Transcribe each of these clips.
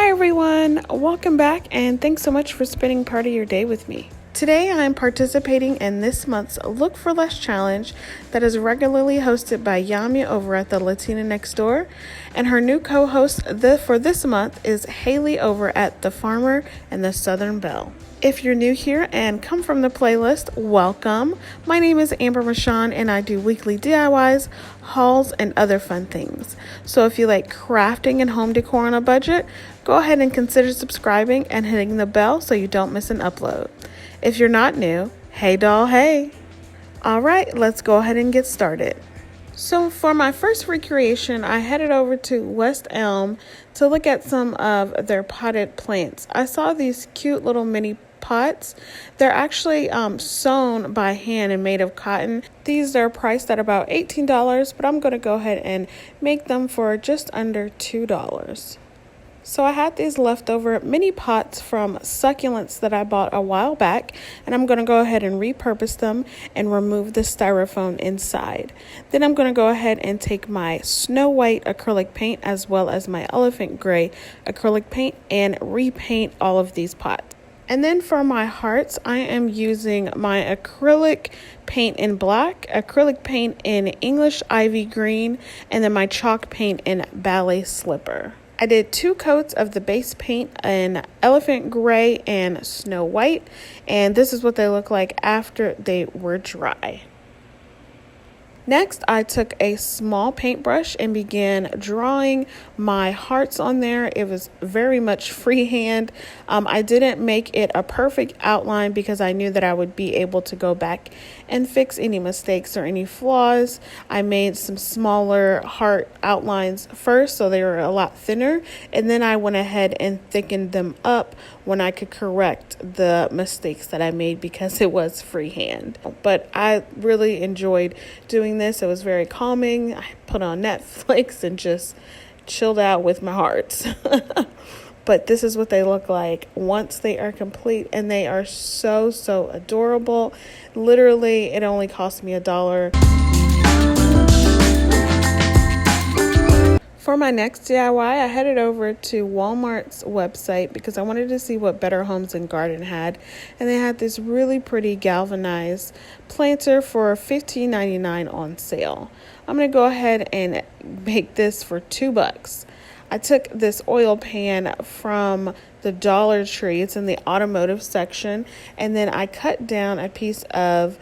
Hi everyone, welcome back and thanks so much for spending part of your day with me. Today I am participating in this month's Look for Less challenge that is regularly hosted by Yami over at the Latina next door, and her new co-host for this month is Hayley over at the Farmer and the Southern Belle. If you're new here and come from the playlist, welcome. My name is Amber Michawn and I do weekly DIYs, hauls, and other fun things. So if you like crafting and home decor on a budget, go ahead and consider subscribing and hitting the bell so you don't miss an upload. If you're not new, hey doll, hey. All right, let's go ahead and get started. So for my first recreation, I headed over to West Elm to look at some of their potted plants. I saw these cute little mini pots. They're actually sewn by hand and made of cotton. These are priced at about $18, but I'm going to go ahead and make them for just under $2. So I had these leftover mini pots from Succulents that I bought a while back, and I'm going to go ahead and repurpose them and remove the styrofoam inside. Then I'm going to go ahead and take my Snow White acrylic paint as well as my Elephant Gray acrylic paint and repaint all of these pots. And then for my hearts, I am using my acrylic paint in black, acrylic paint in English Ivy Green, and then my chalk paint in Ballet Slipper. I did 2 coats of the base paint in Elephant Gray and Snow White, and this is what they look like after they were dry. Next, I took a small paintbrush and began drawing my hearts on there. It was very much freehand. I didn't make it a perfect outline because I knew that I would be able to go back and fix any mistakes or any flaws. I made some smaller heart outlines first, so they were a lot thinner, and then I went ahead and thickened them up when I could correct the mistakes that I made because it was freehand. But I really enjoyed doing this. It was very calming. I put on Netflix and just chilled out with my hearts. But this is what they look like once they are complete, and they are so adorable. Literally, it only cost me $1. For my next DIY, I headed over to Walmart's website because I wanted to see what Better Homes and Garden had. And they had this really pretty galvanized planter for $15.99 on sale. I'm going to go ahead and make this for $2. I took this oil pan from the Dollar Tree. It's in the automotive section. And then I cut down a piece of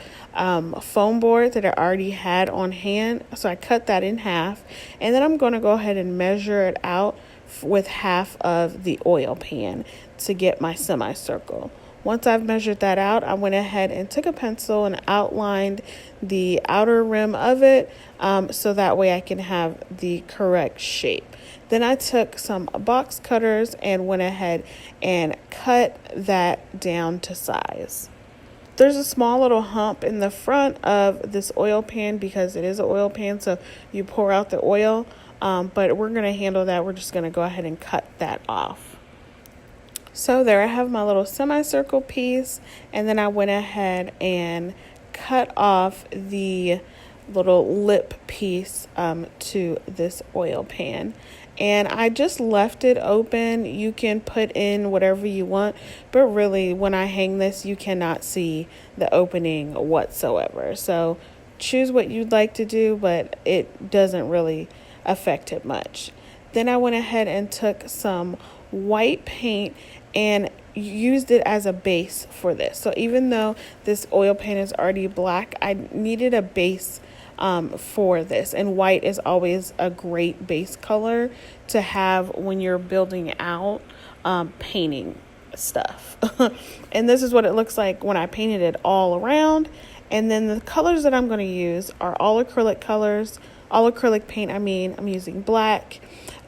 foam board that I already had on hand. So I cut that in half. And then I'm going to go ahead and measure it out with half of the oil pan to get my semicircle. Once I've measured that out, I went ahead and took a pencil and outlined the outer rim of it so that way I can have the correct shape. Then I took some box cutters and went ahead and cut that down to size. There's a small little hump in the front of this oil pan because it is an oil pan, so you pour out the oil, but we're going to handle that. We're just going to go ahead and cut that off. So there I have my little semicircle piece, and then I went ahead and cut off the little lip piece to this oil pan. And I just left it open. You can put in whatever you want, but really when I hang this, you cannot see the opening whatsoever. So choose what you'd like to do, but it doesn't really affect it much. Then I went ahead and took some white paint and used it as a base for this. So even though this oil paint is already black, I needed a base for this, and white is always a great base color to have when you're building out painting stuff. And this is what it looks like when I painted it all around. And then the colors that I'm going to use are all acrylic colors, all acrylic paint. I'm using black,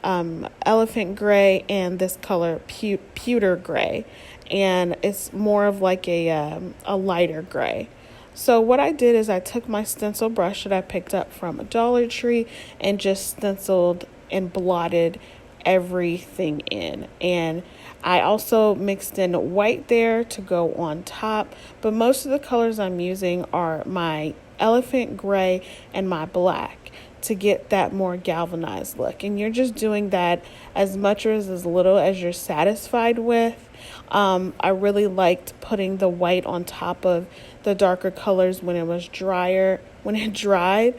Elephant Gray, and this color Pewter Gray, and it's more of like a lighter gray. So what I did is I took my stencil brush that I picked up from a Dollar Tree and just stenciled and blotted everything in. And I also mixed in white there to go on top, but most of the colors I'm using are my Elephant Gray and my black. to get that more galvanized look. And you're just doing that as much or as little as you're satisfied with. I really liked putting the white on top of the darker colors when it was drier, when it dried,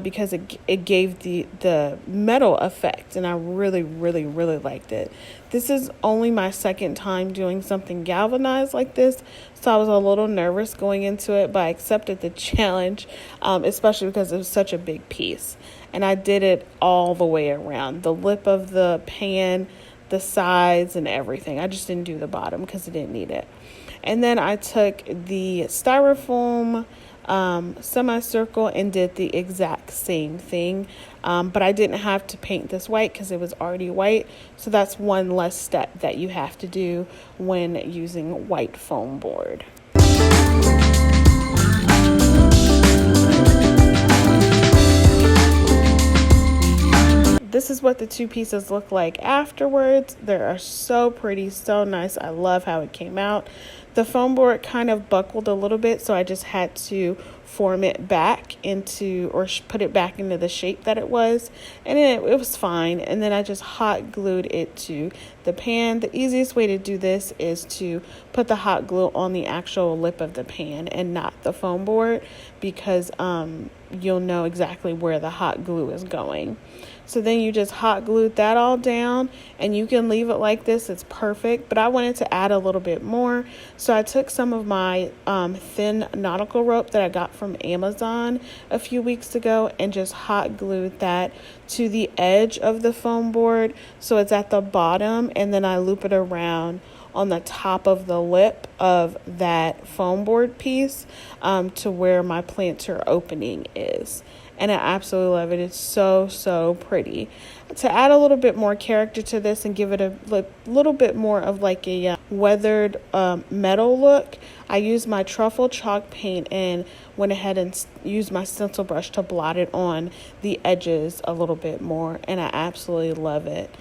because it gave the metal effect, and I really liked it. This is only my second time doing something galvanized like this, so I was a little nervous going into it, but I accepted the challenge, especially because it was such a big piece. And I did it all the way around, the lip of the pan, the sides, and everything. I just didn't do the bottom because I didn't need it. And then I took the styrofoam semicircle and did the exact same thing, but I didn't have to paint this white because it was already white, so that's one less step that you have to do when using white foam board. This is what the two pieces look like afterwards. They are so pretty, so nice. I love how it came out. The foam board kind of buckled a little bit, so I just had to form it back into, or put it back into the shape that it was, and it was fine. And then I just hot glued it to the pan. The easiest way to do this is to put the hot glue on the actual lip of the pan and not the foam board, because you'll know exactly where the hot glue is going. So then you just hot glued that all down, and you can leave it like this. It's perfect, but I wanted to add a little bit more. So I took some of my thin nautical rope that I got from Amazon a few weeks ago and just hot glued that to the edge of the foam board, so it's at the bottom, and then I loop it around on the top of the lip of that foam board piece to where my planter opening is. And I absolutely love it. It's so pretty. To add a little bit more character to this and give it a little bit more of like a weathered metal look, I used my truffle chalk paint and went ahead and used my stencil brush to blot it on the edges a little bit more, and I absolutely love it.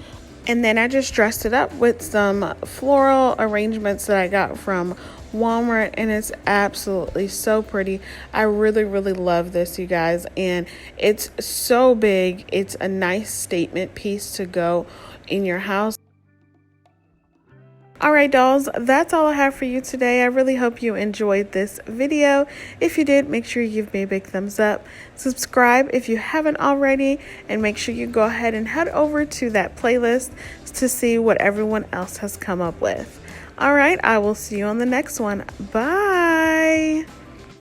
And then I just dressed it up with some floral arrangements that I got from Walmart, and it's absolutely so pretty. I really love this, you guys, and it's so big. It's a nice statement piece to go in your house. All right, dolls, that's all I have for you today. I really hope you enjoyed this video. If you did, make sure you give me a big thumbs up. Subscribe if you haven't already, and make sure you go ahead and head over to that playlist to see what everyone else has come up with. All right, I will see you on the next one. Bye.